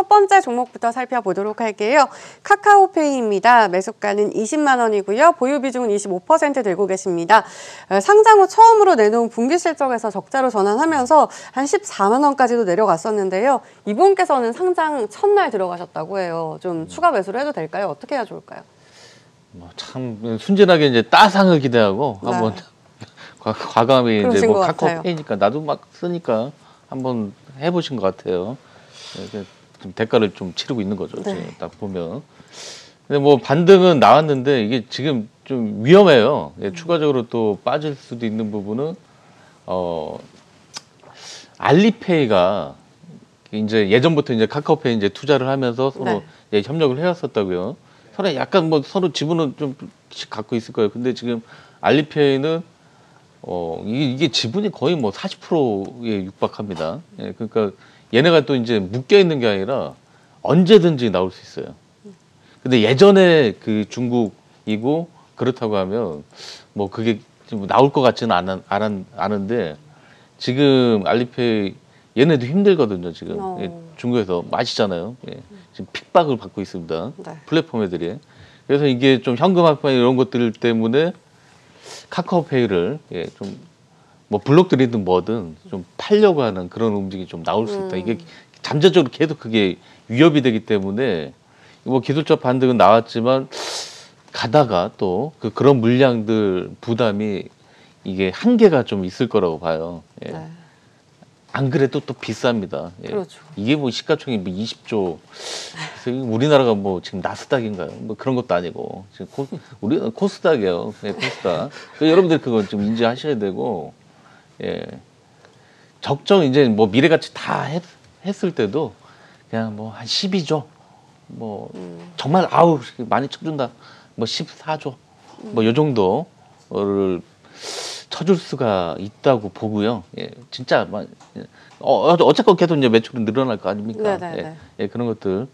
첫 번째 종목부터 살펴보도록 할게요. 카카오페이입니다. 매수가는 20만 원이고요. 보유 비중은 25% 들고 계십니다. 상장 후 처음으로 내놓은 분기 실적에서 적자로 전환하면서 한 14만 원까지도 내려갔었는데요. 이분께서는 상장 첫날 들어가셨다고 해요. 좀 추가 매수를 해도 될까요? 어떻게 해야 좋을까요? 참 순진하게 이제 따상을 기대하고 네. 한번 과감히 이제 그러신 뭐 것 같아요. 카카오페이니까 나도 막 쓰니까 한번 해보신 것 같아요. 좀 대가를 좀 치르고 있는 거죠. 네. 지금 딱 보면. 근데 뭐 반등은 나왔는데 이게 지금 좀 위험해요. 추가적으로 또 빠질 수도 있는 부분은 알리페이가 이제 예전부터 이제 카카오페이 이제 투자를 하면서 서로 네. 이제 협력을 해왔었다고요. 서로 약간 뭐 서로 지분은 좀씩 갖고 있을 거예요. 근데 지금 알리페이는 이게 지분이 거의 뭐 40%에 육박합니다. 예, 그러니까 얘네가 또 이제 묶여 있는 게 아니라 언제든지 나올 수 있어요. 근데 예전에 그 중국이고 그렇다고 하면 뭐 그게 좀 나올 것 같지는 않은데 지금 알리페이 얘네도 힘들거든요. 지금 예, 중국에서 마시잖아요. 예, 지금 핍박을 받고 있습니다. 네. 플랫폼 애들이. 그래서 이게 좀 현금 합판 이런 것들 때문에 카카오페이를 예, 좀 뭐 블록들이든 뭐든 좀 팔려고 하는 그런 움직임이 좀 나올 수 있다. 이게 잠재적으로 계속 그게 위협이 되기 때문에 뭐 기술적 반등은 나왔지만 가다가 또 그런 물량들 부담이 이게 한계가 좀 있을 거라고 봐요. 예. 네. 안 그래도 또 비쌉니다. 예. 그렇죠. 이게 뭐 시가총액 뭐 20조. 그래서 우리나라가 뭐 지금 나스닥인가요? 뭐 그런 것도 아니고 지금 우리는 코스닥이에요. 네, 코스닥. 여러분들 그거 좀 인지하셔야 되고, 예. 적정 이제 뭐 미래가치 다 했을 때도 그냥 뭐 한 12조, 뭐 정말 아우 많이 쳐준다, 뭐 14조, 뭐 요 정도를 쳐줄 수가 있다고 보고요. 예, 진짜 어쨌건 계속 이제 매출은 늘어날 거 아닙니까? 네네네. 예, 그런 것들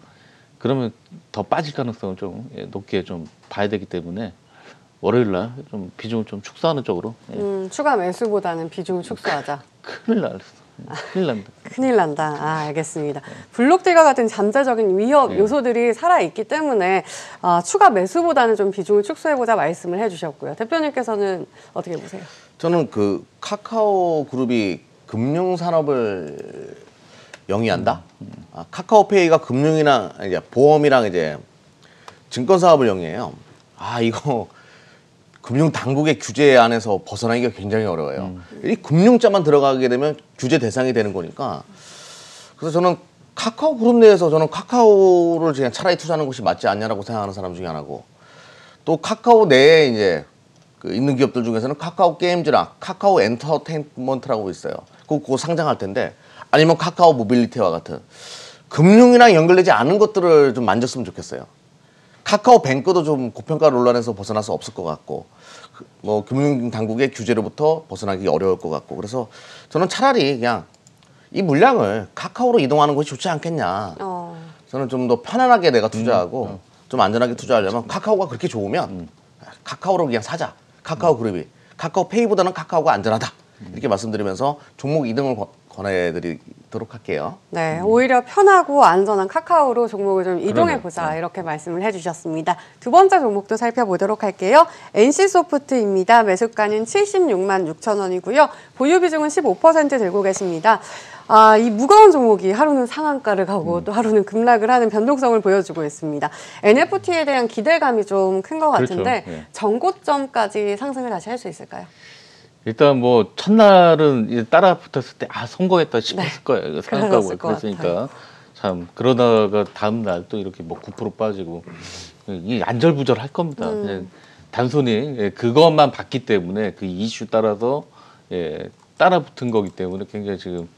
그러면 더 빠질 가능성을 좀 높게 좀 봐야 되기 때문에 월요일 날 좀 비중을 좀 축소하는 쪽으로. 예. 추가 매수보다는 비중을 축소하자. 큰일 납니다. 큰일 난다. 알겠습니다. 블록들과 같은 잠재적인 위협 요소들이 살아있기 때문에 추가 매수보다는 좀 비중을 축소해보자 말씀을 해주셨고요. 대표님께서는 어떻게 보세요? 저는 그 카카오 그룹이 금융산업을 영위한다. 카카오페이가 금융이랑 이제 보험이랑 이제 증권 사업을 영위해요. 이거 금융 당국의 규제 안에서 벗어나기가 굉장히 어려워요. 이 금융자만 들어가게 되면 규제 대상이 되는 거니까. 그래서 저는 카카오 그룹 내에서 저는 카카오를 그냥 차라리 투자하는 것이 맞지 않냐라고 생각하는 사람 중에 하나고, 또 카카오 내에 이제 그 있는 기업들 중에서는 카카오 게임즈랑 카카오 엔터테인먼트라고 있어요. 그거 상장할 텐데, 아니면 카카오 모빌리티와 같은 금융이랑 연결되지 않은 것들을 좀 만졌으면 좋겠어요. 카카오 뱅크도 좀 고평가 논란에서 벗어날 수 없을 것 같고, 뭐 금융 당국의 규제로부터 벗어나기 어려울 것 같고, 그래서 저는 차라리 그냥 이 물량을 카카오로 이동하는 것이 좋지 않겠냐. 저는 좀 더 편안하게 내가 투자하고 좀 안전하게 투자하려면 카카오가 그렇게 좋으면 카카오로 그냥 사자. 카카오 그룹이 카카오페이보다는 카카오가 안전하다. 이렇게 말씀드리면서 종목 이등을 권해드리도록 할게요. 네, 오히려 편하고 안전한 카카오로 종목을 좀 이동해보자 이렇게 말씀을 해주셨습니다. 두 번째 종목도 살펴보도록 할게요. NC소프트입니다. 매수가는 76만 6천 원이고요. 보유 비중은 15% 들고 계십니다. 이 무거운 종목이 하루는 상한가를 가고 또 하루는 급락을 하는 변동성을 보여주고 있습니다. NFT에 대한 기대감이 좀 큰 것 같은데 그렇죠. 예. 전고점까지 상승을 다시 할 수 있을까요? 일단 뭐 첫날은 이제 따라 붙었을 때 성공했다 싶었을 거예요. 이거 그랬을 상한가고 것 그랬으니까 같아요. 참 그러다가 다음 날 또 이렇게 뭐 9% 빠지고 이 안절부절할 겁니다. 그냥 단순히 그것만 봤기 때문에 그 이슈 따라서 따라 붙은 거기 때문에 굉장히 지금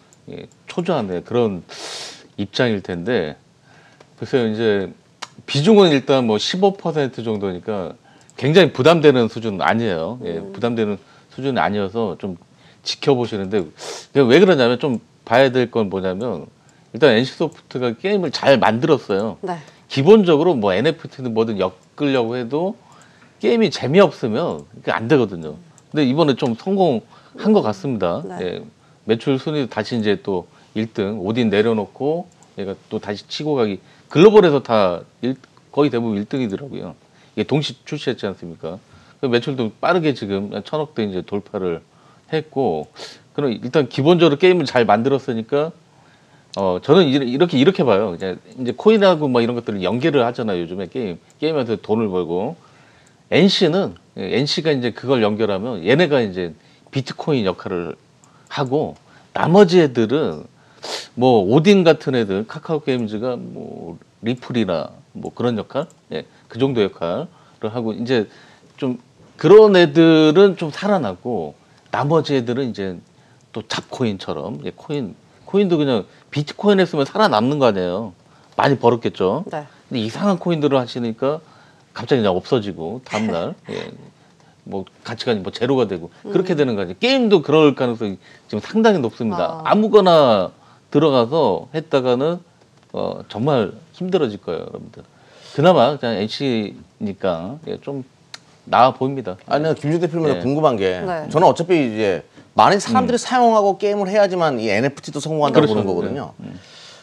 초조한 그런 입장일 텐데, 그래서 이제 비중은 일단 뭐 15% 정도니까 굉장히 부담되는 수준은 아니에요. 부담되는 수준이 아니어서 좀 지켜보시는데, 왜 그러냐면 좀 봐야 될 건 뭐냐면 일단 NC소프트가 게임을 잘 만들었어요. 네. 기본적으로 뭐 NFT든 뭐든 엮으려고 해도 게임이 재미없으면 그게 안 되거든요. 근데 이번에 좀 성공한 것 같습니다. 네. 예, 매출 순위도 다시 이제 또 1등 오딘 내려놓고 얘가 또 다시 치고 가기 글로벌에서 다 거의 대부분 1등이더라고요. 이게 동시 출시했지 않습니까? 그 매출도 빠르게 지금 1,000억대 이제 돌파를 했고, 그럼 일단 기본적으로 게임을 잘 만들었으니까 저는 이렇게 봐요. 이제 코인하고 뭐 이런 것들을 연계를 하잖아요. 요즘에 게임에서 돈을 벌고, NC가 이제 그걸 연결하면 얘네가 이제 비트코인 역할을 하고, 나머지 애들은 뭐 오딘 같은 애들, 카카오 게임즈가 뭐 리플이나 뭐 그런 역할, 예, 그 정도 역할을 하고, 이제 좀 그런 애들은 좀 살아나고, 나머지 애들은 이제 또 잡코인처럼, 예, 코인도 그냥 비트코인 했으면 살아남는 거 아니에요. 많이 벌었겠죠. 네. 근데 이상한 코인들을 하시니까 갑자기 그냥 없어지고 다음날 예, 뭐 가치가 뭐 제로가 되고 그렇게 되는 거지. 게임도 그럴 가능성이 지금 상당히 높습니다. 아무거나 들어가서 했다가는 정말 힘들어질 거예요, 여러분들. 그나마 그냥 NC니까 예, 좀 나아 보입니다. 아니, 김준 대표님 예. 궁금한 게 네. 저는 어차피 이제 많은 사람들이 사용하고 게임을 해야지만 이 NFT도 성공한다고 그렇죠. 보는 거거든요.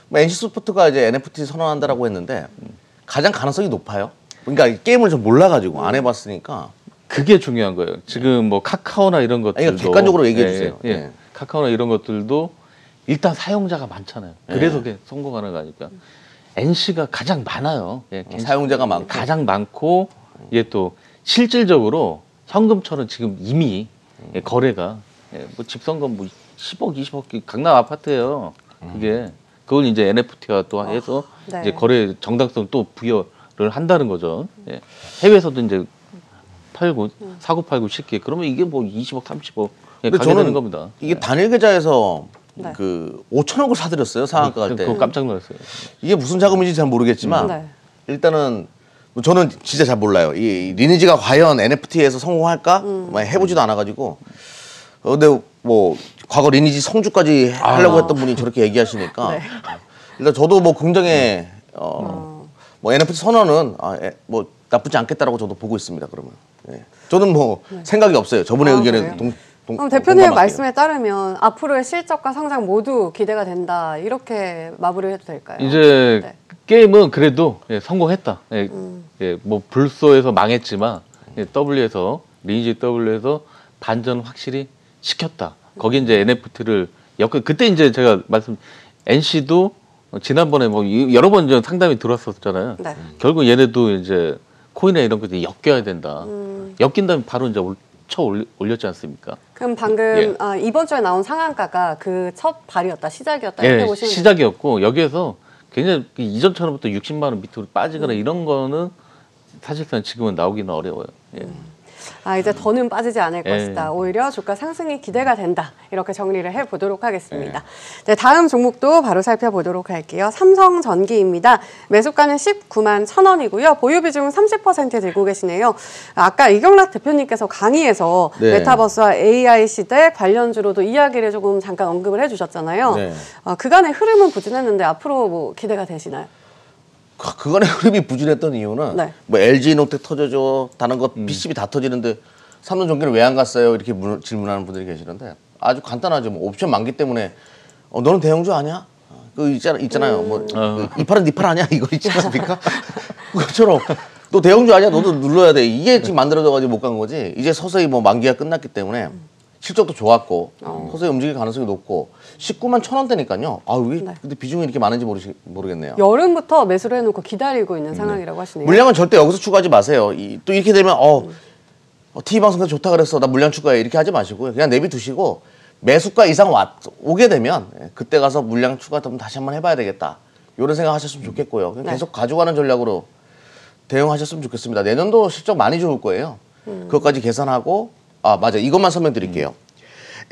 뭐 NC소프트가 이제 NFT 선언한다라고 했는데 가장 가능성이 높아요. 그러니까 게임을 좀 몰라가지고 안 해봤으니까. 그게 중요한 거예요. 지금 뭐 카카오나 이런 것들도 그러니까 객관적으로 얘기해 주세요. 예, 예. 예. 카카오나 이런 것들도 일단 사용자가 많잖아요. 그래서 그게 성공하는 거니까. NC가 가장 많아요. 예, 사용자가 많고. 가장 많고, 이게 또 실질적으로 현금처럼 지금 이미 예, 거래가 예, 뭐 집성금 뭐 10억, 20억 강남 아파트예요. 그걸 이제 NFT화 또 해서 네. 이제 거래 정당성 또 부여를 한다는 거죠. 예. 해외에서도 이제 사고 팔고 쉽게 그러면 이게 뭐 20억, 30억 예, 근데 가게 저는 되는 겁니다. 이게 단일 계좌에서 네. 그 5천억을 사들였어요, 상한가 갈 때. 그거 깜짝 놀랐어요. 이게 무슨 자금인지 잘 모르겠지만 네. 일단은 뭐 저는 진짜 잘 몰라요. 이 리니지가 과연 NFT에서 성공할까? 뭐 해보지도 않아가지고. 근데 뭐 과거 리니지 성주까지 하려고 했던 분이 저렇게 얘기하시니까 네. 일단 저도 뭐 긍정의 뭐 NFT 선언은 뭐 나쁘지 않겠다라고 저도 보고 있습니다. 그러면 저는 뭐 생각이 없어요. 저분의 의견에 그래요? 그럼 대표님의 말씀에 따르면 앞으로의 실적과 성장 모두 기대가 된다 이렇게 마무리를 해도 될까요? 이제 네. 게임은 그래도 예, 성공했다. 예, 예, 뭐 불소에서 망했지만 예, W에서 리니지 W에서 반전 확실히 시켰다. 거기 이제 NFT를 그때 이제 제가 NC도 지난번에 뭐 여러 번 상담이 들어왔었잖아요. 네. 결국 얘네도 이제 코인이나 이런 것들이 엮여야 된다. 엮인 다음에 바로 이제 올렸지 않습니까? 그럼 방금 예. 이번 주에 나온 상한가가 그 첫 발이었다, 시작이었다 이렇게 예, 보시면 시작이었고 여기에서 굉장히 이전처럼부터 60만 원 밑으로 빠지거나 이런 거는 사실상 지금은 나오기는 어려워요. 예. 이제 더는 빠지지 않을 예. 것이다. 오히려 주가 상승이 기대가 된다. 이렇게 정리를 해보도록 하겠습니다. 네, 다음 종목도 바로 살펴보도록 할게요. 삼성전기입니다. 매수가는 19만 1,000원이고요. 보유 비중은 30% 들고 계시네요. 아까 이경락 대표님께서 강의에서 네. 메타버스와 AI 시대 관련주로도 이야기를 조금 잠깐 언급을 해주셨잖아요. 네. 그간의 흐름은 부진했는데 앞으로 뭐 기대가 되시나요? 그간의 흐름이 부진했던 이유는 네. 뭐 LG노텍 터져줘, 다른 것 PCB 다 터지는데 삼성전기는 왜 안 갔어요? 이렇게 질문하는 분들이 계시는데 아주 간단하죠. 뭐 옵션 만기 때문에 너는 대형주 아니야? 그 있잖아요. 뭐 이 팔은 네 팔 아니야? 이거 있지 않습니까? 그것처럼 너 대형주 아니야? 너도 눌러야 돼. 이게 지금 만들어져가지고 못 간 거지. 이제 서서히 뭐 만기가 끝났기 때문에 실적도 좋았고 서서히 움직일 가능성이 높고 19만 1,000원대니까요. 왜 네. 근데 비중이 이렇게 많은지 모르겠네요. 여름부터 매수를 해놓고 기다리고 있는 상황이라고 하시네요. 물량은 절대 여기서 추가하지 마세요. 또 이렇게 되면 TV방송에서 좋다 그랬어. 나 물량 추가해. 이렇게 하지 마시고요. 그냥 내비두시고 매수가 이상 오게 되면 그때 가서 물량 추가하면 다시 한번 해봐야 되겠다. 이런 생각 하셨으면 좋겠고요. 그냥 네. 계속 가져가는 전략으로 대응하셨으면 좋겠습니다. 내년도 실적 많이 좋을 거예요. 그것까지 계산하고 맞아. 이것만 설명드릴게요.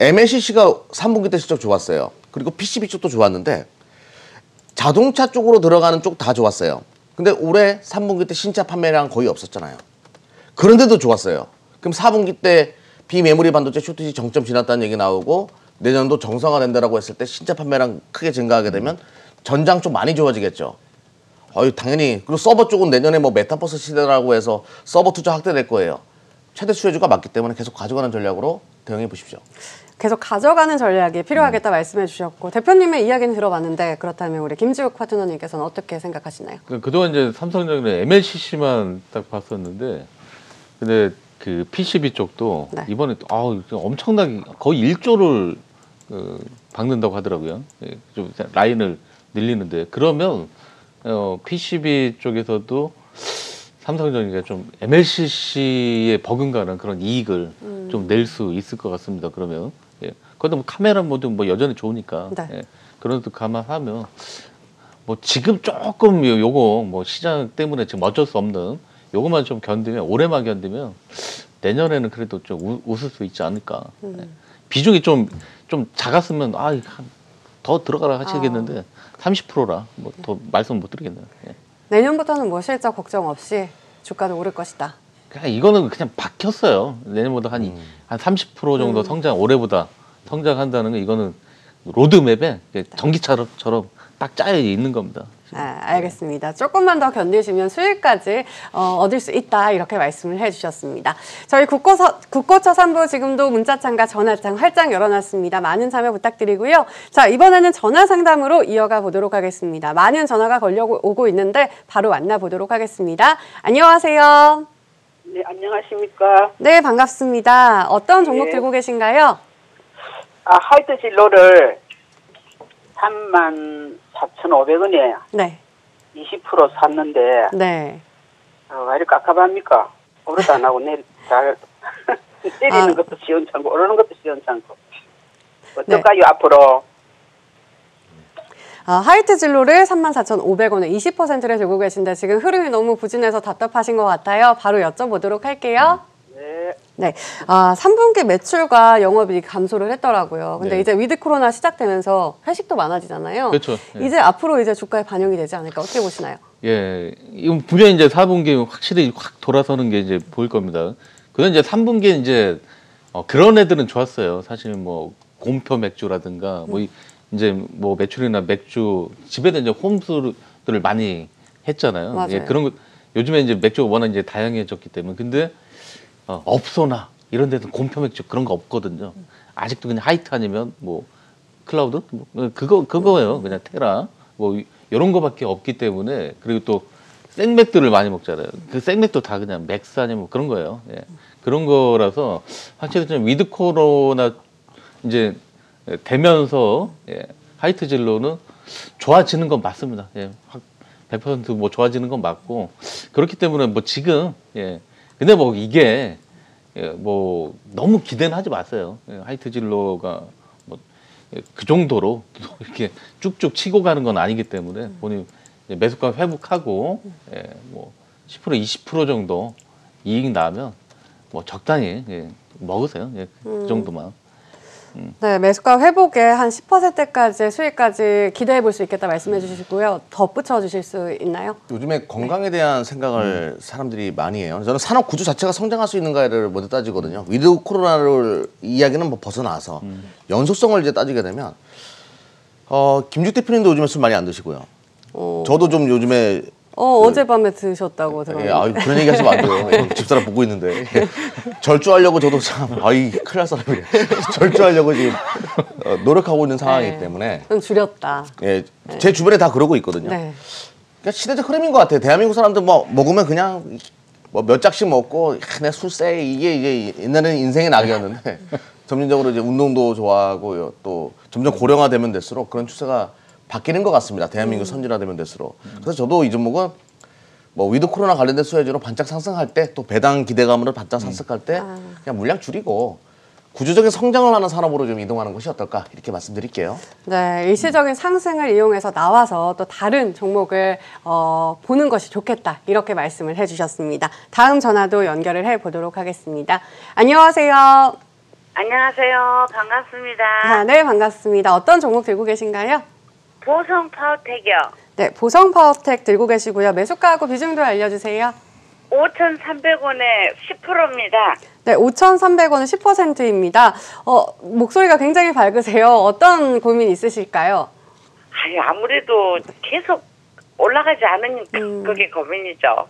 MLCC가 3분기 때 실적 좋았어요. 그리고 PCB 쪽도 좋았는데 자동차 쪽으로 들어가는 쪽 다 좋았어요. 근데 올해 3분기 때 신차 판매량 거의 없었잖아요. 그런데도 좋았어요. 그럼 4분기 때 비메모리 반도체 쇼티지 정점 지났다는 얘기 나오고 내년도 정상화된다라고 했을 때 신차 판매량 크게 증가하게 되면 전장 쪽 많이 좋아지겠죠. 당연히. 그리고 서버 쪽은 내년에 뭐 메타버스 시대라고 해서 서버 투자 확대될 거예요. 최대 수혜주가 맞기 때문에 계속 가져가는 전략으로 대응해 보십시오. 계속 가져가는 전략이 필요하겠다 말씀해 주셨고 대표님의 이야기는 들어봤는데 그렇다면 우리 김지욱 파트너님께서는 어떻게 생각하시나요? 그동안 이제 삼성전기는 MLCC만 딱 봤었는데, 근데 그 PCB 쪽도 네. 이번에 엄청나게 거의 1조를 박는다고 하더라고요. 예, 좀 라인을 늘리는데 그러면 PCB 쪽에서도 삼성전기가 좀 MLCC에 버금가는 그런 이익을 좀 낼 수 있을 것 같습니다. 그러면 예. 그것도 뭐 카메라 모두 뭐 여전히 좋으니까 네. 예. 그런 것도 감안하면 뭐 지금 조금 요거 뭐 시장 때문에 지금 어쩔 수 없는 요거만 좀 견디면 올해만 견디면 내년에는 그래도 좀 웃을 수 있지 않을까. 예. 비중이 좀 작았으면 더 들어가라 하시겠는데 30%라 뭐 더 말씀 못 드리겠네요. 예. 내년부터는 뭐 실적 걱정 없이 주가도 오를 것이다. 그냥 이거는 그냥 박혔어요. 내년보다 한 30% 정도 성장, 올해보다 성장한다는 거 이거는 로드맵에 전기차처럼 딱 짜여 있는 겁니다. 알겠습니다. 조금만 더 견디시면 수익까지 얻을 수 있다 이렇게 말씀을 해주셨습니다. 저희 국고처 3부 지금도 문자창과 전화창 활짝 열어놨습니다. 많은 참여 부탁드리고요. 자, 이번에는 전화 상담으로 이어가 보도록 하겠습니다. 많은 전화가 걸려오고 있는데 바로 만나보도록 하겠습니다. 안녕하세요. 네, 안녕하십니까. 네, 반갑습니다. 어떤 종목 네. 들고 계신가요? 하이트 진로를 34,500원에 네. 20% 샀는데, 네. 왜 이렇게 깝깝합니까? 오르도 안 하고 내리는 것도 시원찮고, 오르는 것도 시원찮고. 어떨까요, 앞으로? 하이트 진로를 34,500원에 20%를 들고 계신데 지금 흐름이 너무 부진해서 답답하신 것 같아요. 바로 여쭤보도록 할게요. 네. 네, 3분기 매출과 영업이익 감소를 했더라고요. 근데 네. 이제 위드 코로나 시작되면서 회식도 많아지잖아요. 그렇죠. 예. 이제 앞으로 이제 주가에 반영이 되지 않을까 어떻게 보시나요? 예, 이건 분명히 이제 4분기 확실히 확 돌아서는 게 이제 보일 겁니다. 그건 이제 3분기에 이제 그런 애들은 좋았어요. 사실 뭐 곰표 맥주라든가 뭐 이제 뭐 매출이나 맥주 집에도 이제 홈스들을 많이 했잖아요. 맞아요. 예, 그런 거 요즘에 이제 맥주가 워낙 이제 다양해졌기 때문에 근데 업소나 이런 데는 곰표 맥주 그런 거 없거든요. 아직도 그냥 하이트 아니면 뭐 클라우드 뭐 그거예요. 그냥 테라 뭐 이런 거밖에 없기 때문에 그리고 또 생맥들을 많이 먹잖아요. 그 생맥도 다 그냥 맥스 아니면 그런 거예요. 예. 그런 거라서 확실히 좀 위드 코로나 이제 되면서 하이트 진로는 좋아지는 건 맞습니다. 예. 100%뭐 좋아지는 건 맞고 그렇기 때문에 뭐 지금 근데 뭐 이게 뭐 너무 기대는 하지 마세요. 하이트 진로가 뭐 그 정도로 이렇게 쭉쭉 치고 가는 건 아니기 때문에 본인 매수가 회복하고 뭐 10% 20% 정도 이익 나면 뭐 적당히 먹으세요. 그 정도만. 네, 매수가 회복에 한 10%까지 수익까지 기대해 볼 수 있겠다 말씀해 주시고요. 덧붙여 주실 수 있나요? 요즘에 건강에 대한 생각을 사람들이 많이 해요. 저는 산업 구조 자체가 성장할 수 있는가를 먼저 따지거든요. 위드 코로나를 이야기는 뭐 벗어나서 연속성을 이제 따지게 되면 김죽 대표님도 요즘에 술 많이 안 드시고요. 저도 좀 요즘에 어젯밤에 드셨다고 들었는데. 그런 얘기 하시면 안 돼요. 집사람 보고 있는데. 절주하려고 저도 참, 큰일 날 사람이에요. 절주하려고 지금 노력하고 있는 상황이기 때문에. 좀 줄였다. 제 주변에 다 그러고 있거든요. 네. 그러니까 시대적 흐름인 것 같아요. 대한민국 사람들 뭐 먹으면 그냥 뭐 몇 짝씩 먹고, 내 술세 이게 이제 옛날에는 인생의 낙이었는데 점진적으로 이제 운동도 좋아하고 또 점점 고령화되면 될수록 그런 추세가 바뀌는 것 같습니다. 대한민국 선진화되면 될수록. 그래서 저도 이 종목은 뭐 위드 코로나 관련된 수혜주로 반짝 상승할 때 또 배당 기대감으로 반짝 상승할 때 그냥 물량 줄이고 구조적인 성장을 하는 산업으로 좀 이동하는 것이 어떨까 이렇게 말씀드릴게요. 네, 일시적인 상승을 이용해서 나와서 또 다른 종목을 보는 것이 좋겠다 이렇게 말씀을 해주셨습니다. 다음 전화도 연결을 해보도록 하겠습니다. 안녕하세요. 안녕하세요. 반갑습니다. 네, 반갑습니다. 어떤 종목 들고 계신가요? 보성 파워텍이요. 네, 보성 파워텍 들고 계시고요. 매수가하고 비중도 알려주세요. 5,300원에 10%입니다. 네, 5,300원은 10%입니다. 목소리가 굉장히 밝으세요. 어떤 고민 있으실까요? 아무래도 계속 올라가지 않으니까 그게 고민이죠.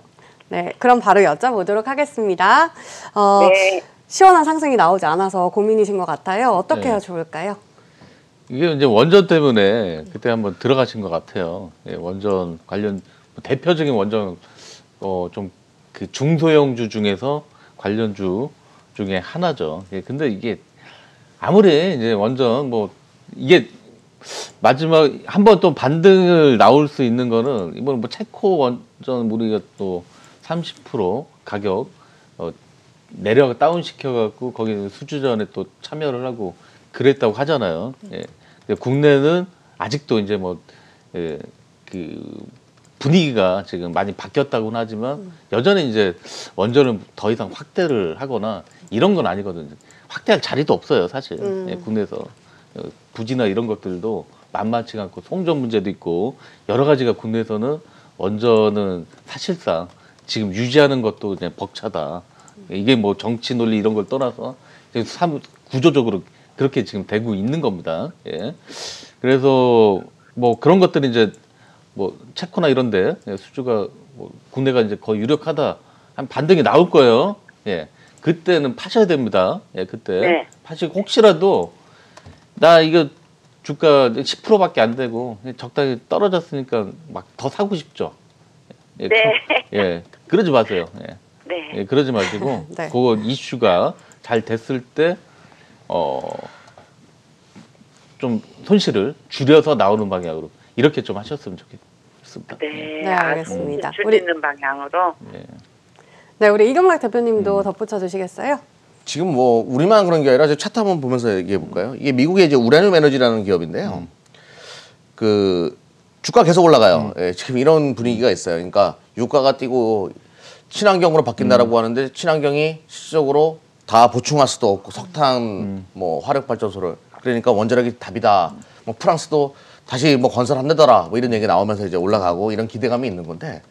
네, 그럼 바로 여쭤보도록 하겠습니다. 네. 시원한 상승이 나오지 않아서 고민이신 것 같아요. 어떻게 해야 좋을까요? 이게 이제 원전 때문에 그때 한번 들어가신 것 같아요. 예, 원전 관련 대표적인 원전 좀 그 중소형주 중에서 관련주 중에 하나죠. 예, 근데 이게 아무리 이제 원전 뭐 이게 마지막 한번 또 반등을 나올 수 있는 거는 이번 뭐 체코 원전 우리가 또 30% 가격 내려 다운 시켜 갖고 거기 수주전에 또 참여를 하고 그랬다고 하잖아요. 예. 근데 국내는 아직도 이제 뭐 그 분위기가 지금 많이 바뀌었다고는 하지만 여전히 이제 원전을 더 이상 확대를 하거나 이런 건 아니거든요. 확대할 자리도 없어요, 사실. 예, 국내에서 부지나 이런 것들도 만만치가 않고 송전 문제도 있고 여러 가지가 국내에서는 원전은 사실상 지금 유지하는 것도 그냥 벅차다. 이게 뭐 정치 논리 이런 걸 떠나서 구조적으로 그렇게 지금 되고 있는 겁니다. 예. 그래서 뭐 그런 것들이 이제 뭐 체코나 이런데 수주가 뭐 국내가 이제 거의 유력하다 한 반등이 나올 거예요. 예. 그때는 파셔야 됩니다. 예, 그때 네. 파시고 혹시라도 나 이거 주가 10%밖에 안 되고 적당히 떨어졌으니까 막 더 사고 싶죠. 예, 네. 예, 그러지 마세요. 예. 네. 예, 그러지 마시고 네. 그거 이슈가 잘 됐을 때 좀 손실을 줄여서 나오는 방향으로 이렇게 좀 하셨으면 좋겠습니다. 네. 네, 알겠습니다. 줄이는 방향으로. 예. 네, 우리 이경락 대표님도 덧붙여 주시겠어요? 지금 뭐 우리만 그런 게 아니라 저 차트 한번 보면서 얘기해 볼까요? 이게 미국의 이제 우라늄 에너지라는 기업인데요. 그 주가 계속 올라가요. 예, 지금 이런 분위기가 있어요. 그러니까 유가가 뛰고 친환경으로 바뀐다라고 하는데 친환경이 실질적으로 다 보충할 수도 없고 석탄 뭐 화력 발전소를 그러니까 원자력이 답이다. 뭐 프랑스도 다시 뭐 건설한다더라. 뭐 이런 얘기 나오면서 이제 올라가고 이런 기대감이 있는 건데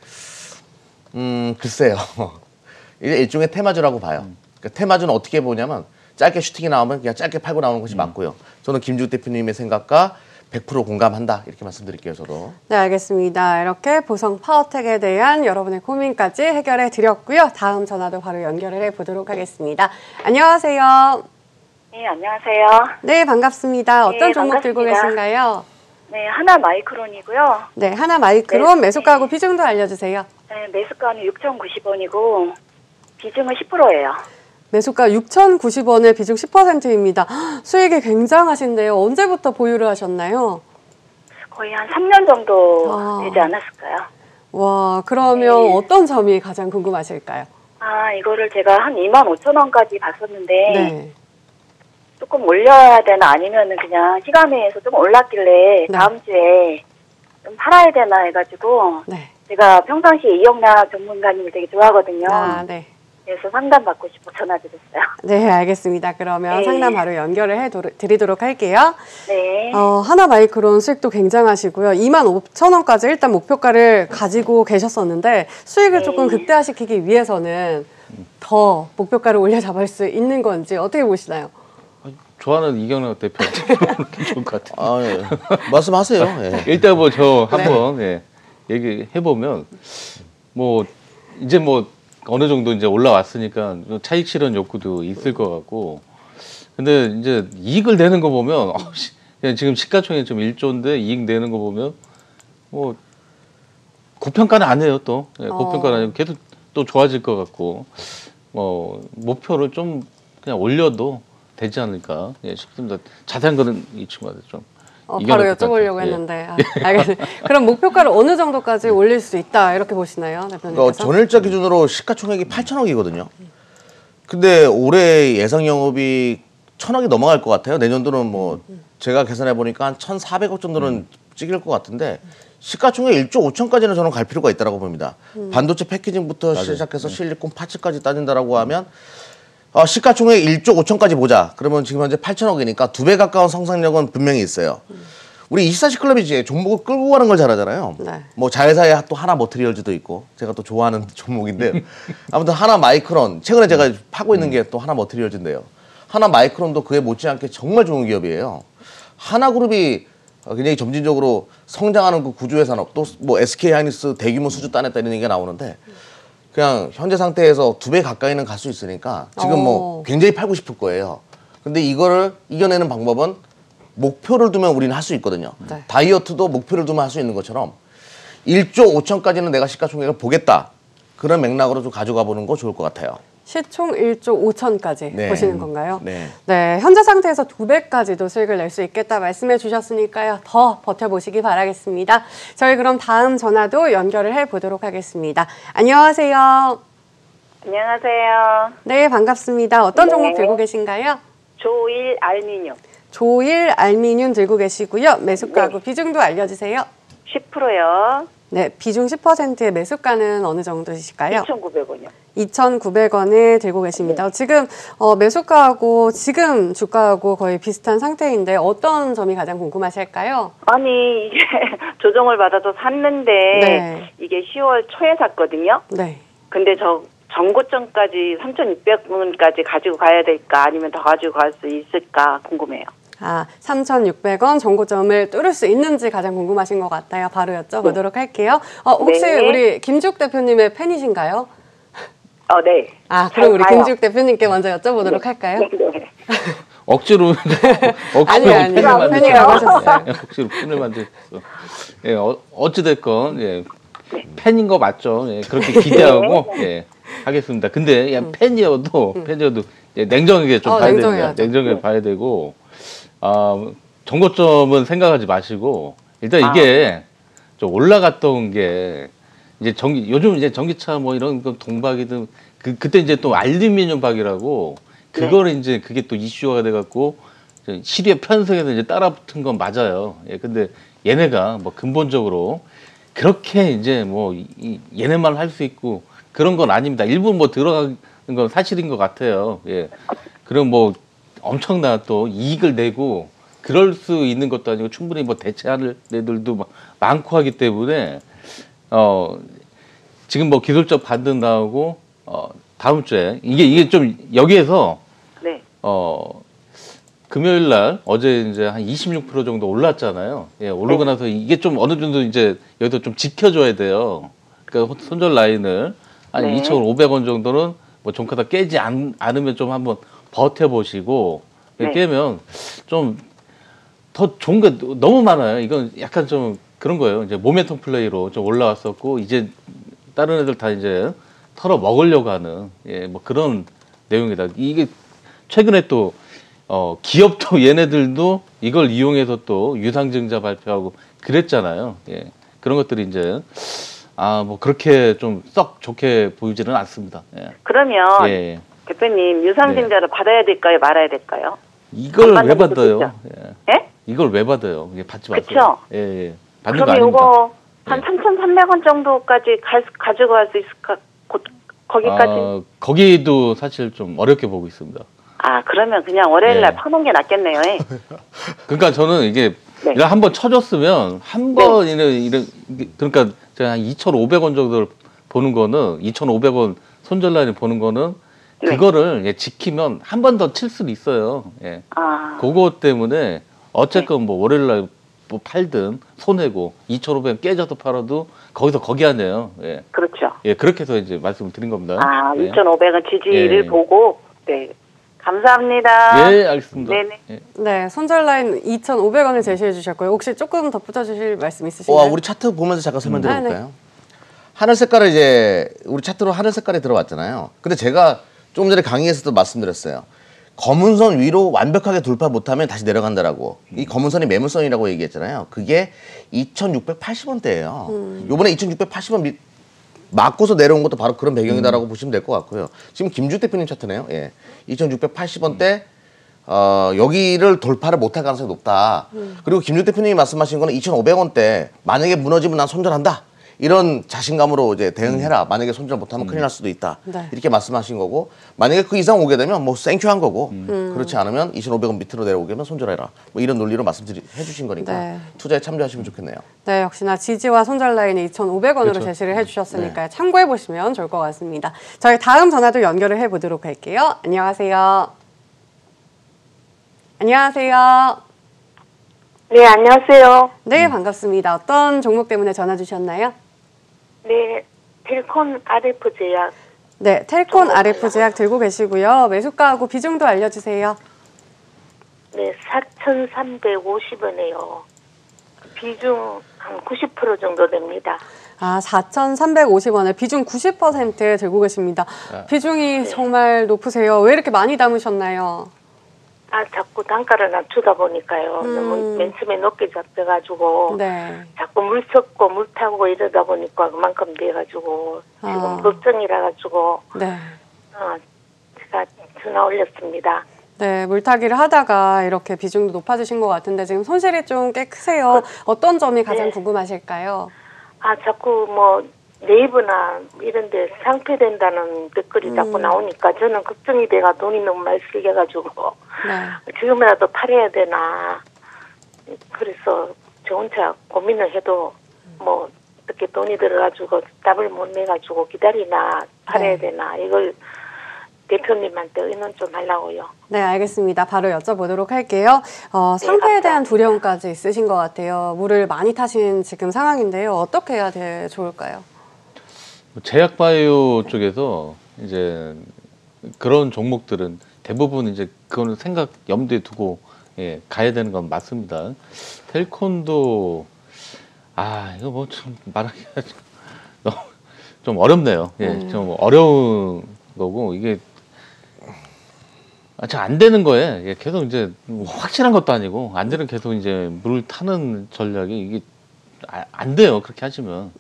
글쎄요. 이게 일종의 테마주라고 봐요. 그러니까 테마주는 어떻게 보냐면 짧게 슈팅이 나오면 그냥 짧게 팔고 나오는 것이 맞고요. 저는 김주욱 대표님의 생각과 100% 공감한다 이렇게 말씀드릴게요. 저도. 네, 알겠습니다. 이렇게 보성 파워텍에 대한 여러분의 고민까지 해결해 드렸고요. 다음 전화도 바로 연결을 해 보도록 하겠습니다. 안녕하세요. 네, 안녕하세요. 네, 반갑습니다. 어떤 네, 종목 들고 반갑습니다. 계신가요? 네, 하나 마이크론이고요. 네, 하나 마이크론 매수가하고 비중도 알려주세요. 네, 매수가는 6,090원이고 비중은 10%예요. 매수가 6,090원에 비중 10%입니다. 수익이 굉장하신데요. 언제부터 보유를 하셨나요? 거의 한 3년 정도 아. 되지 않았을까요? 와, 그러면 네. 어떤 점이 가장 궁금하실까요? 아, 이거를 제가 한 25,000원까지 봤었는데 네. 조금 올려야 되나 아니면은 그냥 시간에서 좀 올랐길래 네. 다음 주에 좀 팔아야 되나 해가지고 네. 제가 평상시에 이영락 전문가님을 되게 좋아하거든요. 아, 네. 그래서 상담 받고 싶어 전화드렸어요. 네, 알겠습니다. 그러면 네. 상담 바로 연결을 해 드리도록 할게요. 네. 하나 마이크론 수익도 굉장하시고요. 25,000원까지 일단 목표가를 가지고 계셨었는데 수익을 네. 조금 극대화시키기 위해서는 더 목표가를 올려 잡을 수 있는 건지 어떻게 보시나요? 좋아하는 이경락 대표 좋을 것 같아요. 아, 예. 말씀하세요. 예. 일단 뭐 저 한번 예, 얘기해 보면 뭐 이제 뭐 어느 정도 이제 올라왔으니까 차익 실현 욕구도 있을 것 같고 근데 이제 이익을 내는 거 보면 그냥 지금 시가총액 좀 1조인데 이익 내는 거 보면 뭐 고평가는 아니에요 또 예, 고평가는 아니고 계속 또 좋아질 것 같고 뭐 목표를 좀 그냥 올려도 되지 않을까 예, 싶습니다. 자세한 거는 이 친구한테 좀 바로 여쭤보려고 했는데 알겠습니다. 그럼 목표가를 어느 정도까지 올릴 수 있다 이렇게 보시나요, 대표님께서? 전일자 기준으로 시가총액이 8천억이거든요. 근데 올해 예상 영업이 1,000억이 넘어갈 것 같아요. 내년도는 뭐 제가 계산해 보니까 한 1,400억 정도는 찍힐 것 같은데 시가총액 1조 5천까지는 저는 갈 필요가 있다고 봅니다. 반도체 패키징부터 시작해서 실리콘 파츠까지 따진다라고 하면 시가총액 1조 5천까지 보자. 그러면 지금 현재 8천억이니까 2배 가까운 상상력은 분명히 있어요. 우리 24시 클럽이 이제 종목을 끌고 가는 걸 잘하잖아요. 네. 뭐 자회사에 또 하나 머트리얼즈도 있고 제가 또 좋아하는 종목인데 아무튼 하나 마이크론 최근에 제가 파고 있는 게 또 하나 머트리얼즈인데요. 하나 마이크론도 그에 못지않게 정말 좋은 기업이에요. 하나그룹이 굉장히 점진적으로 성장하는 그 구조의 산업 또 뭐 SK 하이닉스 대규모 수주 따냈다 이런 얘기가 나오는데 그냥 현재 상태에서 2배 가까이는 갈 수 있으니까 지금 뭐 굉장히 팔고 싶을 거예요. 근데 이거를 이겨내는 방법은 목표를 두면 우리는 할 수 있거든요. 네. 다이어트도 목표를 두면 할 수 있는 것처럼 1조 5천까지는 내가 시가총액을 보겠다. 그런 맥락으로 좀 가져가 보는 거 좋을 것 같아요. 시총 1조 5천까지 네. 보시는 건가요? 네. 네, 현재 상태에서 2배까지도 수익을 낼 수 있겠다 말씀해 주셨으니까요. 더 버텨보시기 바라겠습니다. 저희 그럼 다음 전화도 연결을 해보도록 하겠습니다. 안녕하세요. 안녕하세요. 네, 반갑습니다. 어떤 네. 종목 들고 계신가요? 조일 알미늄 조일 알미늄 들고 계시고요. 매수가하고 비중도 알려주세요. 10%요. 네, 비중 10%의 매수가는 어느 정도이실까요? 2,900원이요. 2,900원에 들고 계십니다. 지금 매수가하고 지금 주가하고 거의 비슷한 상태인데 어떤 점이 가장 궁금하실까요? 아니 이게 조정을 받아서 샀는데 네. 이게 10월 초에 샀거든요. 네. 근데 저 전고점까지 3,600원까지 가지고 가야 될까 아니면 더 가지고 갈 수 있을까 궁금해요. 아, 3,600원 정고점을 뚫을 수 있는지 가장 궁금하신 것 같아요. 바로 여쭤보도록 할게요. 혹시 네. 우리 김죽 대표님의 팬이신가요? 네. 아, 그럼 우리 봐요. 김죽 대표님께 먼저 여쭤보도록 할까요? 네. 억지로 아니, 팬을 팬이라고 만드셨어요. 하셨어요. 예, 억지로 팬을 만드셨어. 예, 어찌됐건 예, 팬인 거 맞죠? 예, 그렇게 기대하고 예, 하겠습니다. 근데 야, 팬이어도 예, 냉정하게 좀 봐야 됩니다. 냉정해야죠. 냉정하게 봐야 되고 정고점은 생각하지 마시고 일단 이게 좀 올라갔던 게 이제 요즘 이제 전기차 뭐 이런 거 동박이든 그때 이제 또 알루미늄 박이라고 그거를 이제 그게 또 이슈화가 돼갖고 시류에 편성해서 이제 따라붙은 건 맞아요. 예, 근데 얘네가 뭐 근본적으로 그렇게 이제 뭐 얘네만 할 수 있고 그런 건 아닙니다. 일부 뭐 들어가는 건 사실인 것 같아요. 예, 그럼 뭐 엄청나 또 이익을 내고 그럴 수 있는 것도 아니고 충분히 뭐 대체할 애들도 많고 하기 때문에 지금 뭐 기술적 반등 나오고 다음 주에 이게 좀 여기에서 네. 금요일 날 어제 이제 한 26% 정도 올랐잖아요. 예, 오르고 나서 이게 좀 어느 정도 이제 여기서 좀 지켜줘야 돼요. 그러니까 손절 라인을 한 네. 2,500원 정도는 뭐 종가다 깨지 않으면 좀 한번 버텨보시고 네. 깨면 좀 더 좋은 게 너무 많아요. 이건 약간 좀 그런 거예요. 이제 모멘텀 플레이로 좀 올라왔었고 이제 다른 애들 다 이제 털어 먹으려고 하는 예, 뭐 그런 내용이다. 이게 최근에 또 기업도 얘네들도 이걸 이용해서 또 유상증자 발표하고 그랬잖아요. 예, 그런 것들이 이제 뭐 그렇게 좀 썩 좋게 보이지는 않습니다. 예. 그러면 예. 대표님 유상증자를 받아야 될까요? 말아야 될까요? 이걸 안 왜 받는 것도 받아요? 있죠. 예. 예? 이걸 왜 받아요? 이게 받지 마세요. 그쵸? 예, 예. 받는 거 그러면 아닙니다. 이거 한 예. 3,300원 정도까지 가지고 갈 수 있을까? 거기까지? 거기도 사실 좀 어렵게 보고 있습니다. 그러면 그냥 월요일 날 예. 파는 게 낫겠네요. 예. 그러니까 저는 이게 네. 한번 쳐줬으면 한 번이는 그러니까 제가 한 2,500원 정도를 보는 거는 2,500원 손절 라인을 보는 거는 네. 그거를 예, 지키면 한 번 더 칠 수는 있어요. 예. 그거 때문에 어쨌건 뭐 월요일 날 뭐 팔든 손해고 2,500원 깨져도 팔아도 거기서 거기 아니에요. 예. 그렇죠. 예, 그렇게 해서 이제 말씀을 드린 겁니다. 예. 2,500원 지지를 예. 보고 네. 감사합니다. 예, 알겠습니다. 네네. 예. 네, 손절 라인 2,500원을 제시해 주셨고요. 혹시 조금 덧붙여 주실 말씀 있으신가요? 우리 차트 보면서 잠깐 설명드려볼까요? 네. 하늘 색깔을 이제 우리 차트로 하늘 색깔이 들어왔잖아요. 근데 제가 조금 전에 강의에서도 말씀드렸어요. 검은 선 위로 완벽하게 돌파 못하면 다시 내려간다라고. 이 검은 선이 매물선이라고 얘기했잖아요. 그게 2,680원대예요. 요번에 2,680원 맞고서 내려온 것도 바로 그런 배경이다라고 보시면 될 것 같고요. 지금 김주 대표님 차트네요. 예. 2,680원대 여기를 돌파를 못할 가능성이 높다. 그리고 김주 대표님이 말씀하신 거는 2,500원대 만약에 무너지면 난 손절한다. 이런 자신감으로 이제 대응해라. 만약에 손절 못하면 큰일 날 수도 있다. 네. 이렇게 말씀하신 거고 만약에 그 이상 오게 되면 뭐 생큐한 거고 그렇지 않으면 2,500원 밑으로 내려오게 되면 손절해라. 뭐 이런 논리로 해주신 거니까 네. 투자에 참조하시면 좋겠네요. 네, 역시나 지지와 손절 라인이 2,500원으로 그렇죠. 제시를 해주셨으니까요. 참고해 보시면 좋을 것 같습니다. 저희 다음 전화도 연결을 해보도록 할게요. 안녕하세요. 안녕하세요. 네, 안녕하세요. 네, 반갑습니다. 어떤 종목 때문에 전화 주셨나요? 네, 텔콘 RF 제약. 네, 텔콘 RF 제약 들고 계시고요. 매수가하고 비중도 알려주세요. 네, 4,350원이에요. 비중 한 90% 정도 됩니다. 아, 4,350원을 비중 90% 들고 계십니다. 비중이 정말 높으세요. 왜 이렇게 많이 담으셨나요? 아, 자꾸 단가를 낮추다 보니까요. 너무 맨 처음에 높게 잡혀가지고 네. 자꾸 물 섞고 물 타고 이러다 보니까 그만큼 돼가지고 지금 걱정이라 가지고 네. 제가 전화 올렸습니다. 네, 물타기를 하다가 이렇게 비중도 높아지신 것 같은데 지금 손실이 좀 꽤 크세요. 어떤 점이 가장 네. 궁금하실까요? 아, 자꾸 뭐 네이버나 이런 데 상폐된다는 댓글이 자꾸 나오니까 저는 걱정이 돼가 돈이 너무 많이 쓰여가지고 네. 지금이라도 팔아야 되나. 그래서 저 혼자 고민을 해도 뭐 어떻게 돈이 들어가지고 답을 못 내가지고 기다리나 팔아야 네. 되나. 이걸 대표님한테 의논 좀 하려고요. 네, 알겠습니다. 바로 여쭤보도록 할게요. 상패에 대한 두려움까지 있으신 것 같아요. 물을 많이 타신 지금 상황인데요. 어떻게 해야 좋을까요? 제약바이오 쪽에서 이제 그런 종목들은 대부분 이제 그거는 생각 염두에 두고 가야 되는 건 맞습니다. 텔콘도 이거 뭐 좀 말하기가 좀 어렵네요. 좀 어려운 거고 이게 잘 안 되는 거에 계속 이제 확실한 것도 아니고 안 되는 계속 이제 물을 타는 전략이 이게 안 돼요. 그렇게 하시면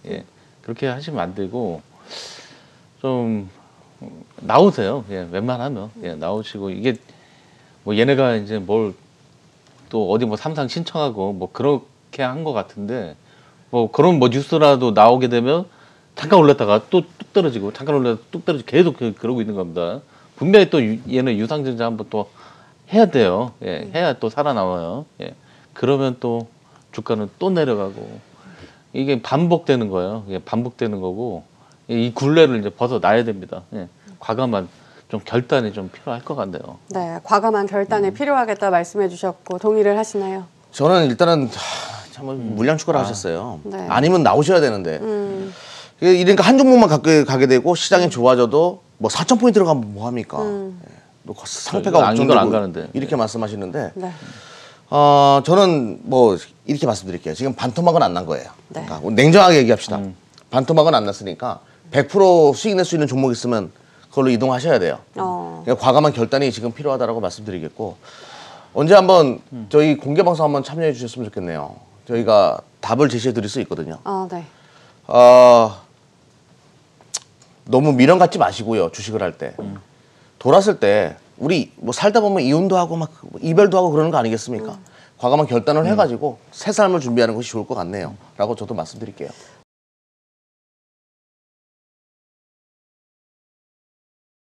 그렇게 하시면 안 되고 좀 나오세요. 웬만하면 나오시고 이게 뭐 얘네가 이제 뭘 또 어디 뭐 삼상 신청하고 뭐 그렇게 한 것 같은데 뭐 그런 뭐 뉴스라도 나오게 되면 잠깐 올랐다가 또 뚝 떨어지고 잠깐 올랐다가 뚝 떨어지고 계속 그러고 있는 겁니다. 분명히 또 얘는 유상증자 한번 또 해야 돼요. 해야 또 살아남아요. 그러면 또 주가는 또 내려가고 이게 반복되는 거예요. 반복되는 거고 이 굴레를 이제 벗어나야 됩니다. 과감한 좀 결단이 좀 필요할 것 같네요. 네, 과감한 결단이 필요하겠다 말씀해 주셨고 동의를 하시나요? 저는 일단은 참 물량 추가를 하셨어요. 네. 아니면 나오셔야 되는데. 이러니까 한 종목만 가게 되고 시장이 좋아져도 뭐 4,000포인트 들어가면 뭐 합니까? 뭐 상패가 이건 안 걱정되고 가는데. 이렇게 말씀하시는데 네. 저는 뭐 이렇게 말씀드릴게요. 지금 반토막은 안 난 거예요. 네. 그러니까 냉정하게 얘기합시다. 반토막은 안 났으니까 100% 수익 낼 수 있는 종목 있으면 그걸로 이동하셔야 돼요. 그러니까 과감한 결단이 지금 필요하다라고 말씀드리겠고 언제 한번 저희 공개 방송 한번 참여해 주셨으면 좋겠네요. 저희가 답을 제시해 드릴 수 있거든요. 네. 너무 미련 갖지 마시고요. 주식을 할 때. 돌았을 때 우리 뭐 살다 보면 이혼도 하고 막 이별도 하고 그러는 거 아니겠습니까? 과감한 결단을 해가지고 새 삶을 준비하는 것이 좋을 것 같네요. 라고 저도 말씀드릴게요.